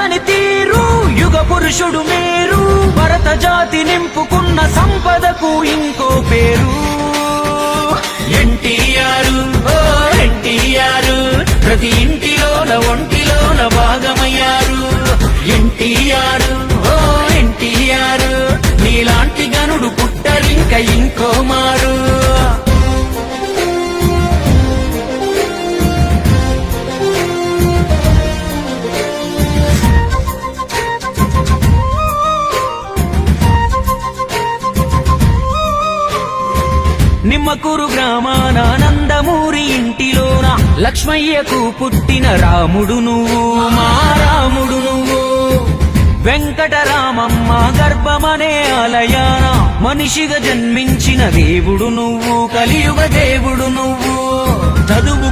తరగని తీరు యుగ పురుషుడు మేరు భరత జాతి నింపుకున్న సంపదకు ఇంకో పేరు ఎన్టీఆర్ ఓ ఎన్టీఆర్ ప్రతి ఇంటిలోన ఒంటిలోన భాగమయ్యారు ఎన్టీఆర్ ఓ ఎన్టీఆర్ నీలాంటి గనుడు పుట్టరింక ఇంకో మారు నిమ్మకూరు గ్రామాన నందమూరి ఇంటిలోన లక్ష్మయ్యకు పుట్టిన రాముడు నువ్వు మా రాముడు నువ్వు వెంకటరామమ్మ గర్భమనే ఆలయాన మనిషిగా జన్మించిన దేవుడు నువ్వు కలియుగ దేవుడు నువ్వు చదువుకు